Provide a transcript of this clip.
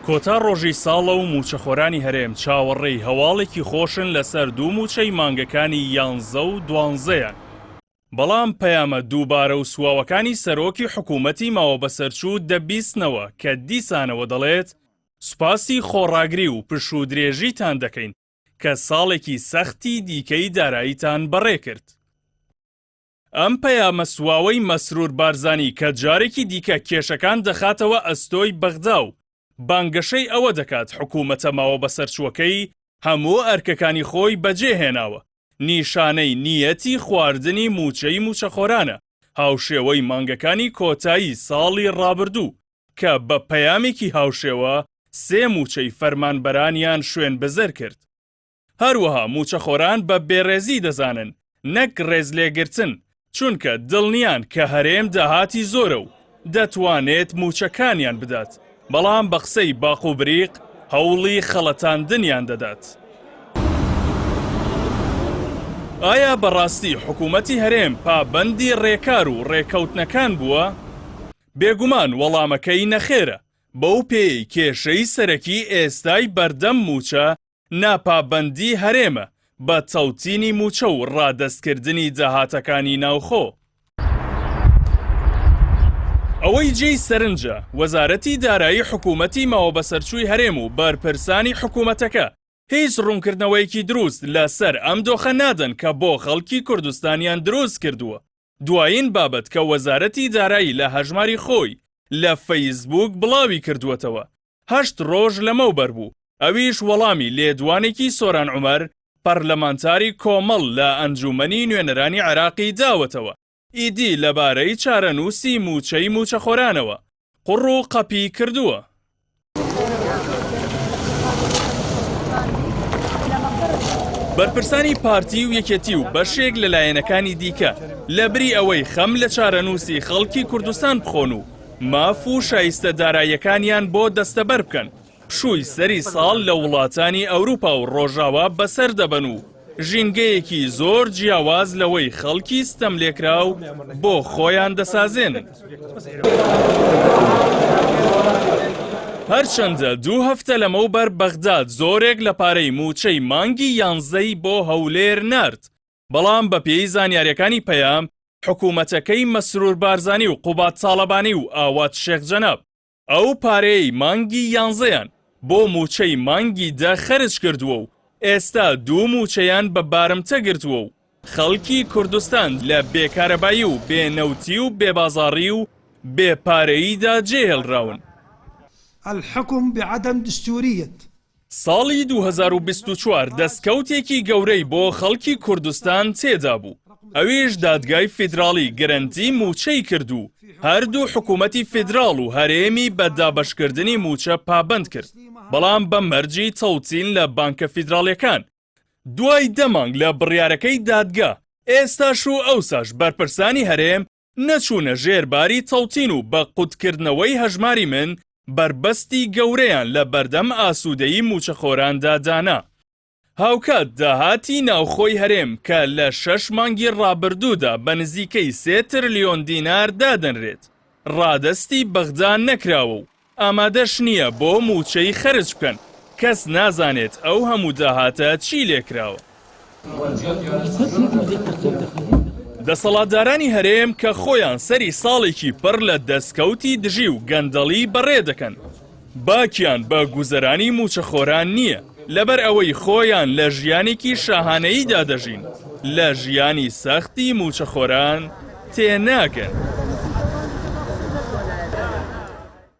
کۆتا ڕۆژی ساڵە و موچەخۆرانی هەرێم چاوەڕێی هەواڵێکی خۆشن لەسەر دوو موچەی مانگەکانی 11 و 12یان. بەڵام پەیامە دووبارە و سواوەکانی سەرۆکی حکوومەتی ماوە بەسەرچوو دەبیستنەوە کە دیسانەوە دەڵێت سوپاسی خۆڕاگری و پش و درێژیتان دەکەین کە ساڵێکی سەختی دیکەی داراییتان بەڕێ کرد. ئەم پەیامە سواوەی مەسرور بارزانی کە جارێکی دیکە کێشەکان دەخاتەوە ئەستۆی بەغدا و بانگەشەی ئەوە دەکات حکوومەتە ماوە بەسەرچووەکەی هەموو ئەرکەکانی خۆی بەجێهێناوە. نیشانەی نیەتی خواردنی موچەی موچەخۆرانە هاوشێوەی مانگەکانی کۆتایی ساڵی ڕابردوو کە بە پەیامێکی هاوشێوە 3 موچەی فەرمانبەرانیان شوێن بەزەر کرد. هەروەها موچەخۆران بە بێڕێزی دەزانن نەک ڕێزلێگرتن، چونکە دڵنیان کە هەرێم داهاتی زۆرە و دەتوانێت موچەکانیان بدات، بەڵام بە قسەی باق و بریق هەوڵی خەڵەتاندنیان دەدات. ئایا بەڕاستی حکوومەتی هەرێم پابەندی ڕێکار و ڕێکەوتنەکان بووە؟ بێگومان وەڵامەکەی نەخێرە. بەو پێی کێشەی سەرەکی ئێستای بەردەم موچە ناپابەندی هەرێمە بە چەوتینی موچە و ڕادەستکردنی داهاتەکانی ناوخۆ. ئەوەی جێی سەرنجە وەزارەتی دارایی حکوومەتی ماوە بەسەرچووی هەرێم و بەرپرسانی حکوومەتەکە هیچ ڕوونکردنەوەیەکی دروست لەسەر ئەم دۆخە نادەن کە بۆ خەڵکی کوردستانیان دروست کردووە. دوایین بابەت کە وەزارەتی دارایی لە هەژماری خۆی لە فەیسبوک بڵاوی کردووەتەوە 8 ڕۆژ لەمەوبەر بوو. ئەویش وەڵامی لێدوانێکی سۆران عومەر پەرلەمانتاری کۆمەڵ لە ئەنجومەنی نوێنەرانی عێراقی داوەتەوە. ئیدی لەبارەی چارەنووسی موچەی موچەخۆرانەوە قوڕ و قەپی کردووە. بەرپرسانی پارتی و یەکێتی و بەشێک لە لایەنەکانی دیکە لەبری ئەوەی خەم لە چارەنووسی خەڵکی کوردستان بخۆن و ماف و شایستە داراییەکانیان بۆ دەستەبەر بکەن، پشووی سەری ساڵ لە وڵاتانی ئەوروپا و ڕۆژاوا بەسەر دەبەن و ژینگەیەکی زۆر جیاواز لەوەی خەڵکی ستەم لێکراو بۆ خۆیان دەسازێنن. هەرچەندە 2 هەفتە لەمەوبەر بەغداد زۆرێک لە پارەی موچەی مانگی 11ی بۆ هەولێر نارد، بەڵام بە پێی زانیاریەکانی پەیام حکوومەتەکەی مەسرور بارزانی و قوبات ساڵەبانی و ئاوات شێخ جەناب ئەو پارەی مانگی 11یان بۆ موچەی مانگی 10 خەرج کردووە و ئێستا 2 موچەیان بە بارمتە گرتووە و خەڵکی کوردستان لە بێکارەبایی و بێنەوتی و بێبازاڕی و بێپارەییدا جێهێڵراون. الحكم بعدم دستورية. ساڵی 2024 دەستکەوتێکی گەورەی بۆ خەڵکی کوردستان تێدا بوو. ئەویش دادگای فیدراڵی گەرەنتی موچەی کردو. هەردوو حکوومەتی فیدراڵ و هەرێمی بە دابەشکردنی موچە پابند کرد، بەڵام بە مەرجی چەوتین لە بانکە فیدراڵیەکان. دوای 10 مانگ لە بڕیارەکەی دادگا ئێستاش و ئەوساش بەرپرسانی هەرێم نەچوونە ژێرباری چەوتین و بە قوتکردنەوەی هەژماری من بربەستی گەورەیان لە بەردەم ئاسوودەیی موچەخۆراندا دانا. هاوکات داهاتی ناوخۆی هەرێم کە لە 6 مانگی ڕابردوودا بە نزیکەی 3 تریلیۆن دینار دادەنرێت ڕادەستی بەغدا نەکراوە و ئامادەش نییە بۆ موچەی خەرج بکەن. کەس نازانێت ئەو هەموو داهاتە چی لێکراوە. دەسەڵاتدارانی هەرێم کە خۆیان سەری ساڵێکی پڕ لە دەستکەوتی دژی و گەندەڵی بەڕێ دەکەن، باکیان بە گوزەرانی موچەخۆران نییە، لەبەر ئەوەی خۆیان لە ژیانێکی شاهانەییدا دەژین، لە ژیانی سەختی موچەخۆران تێناگەن.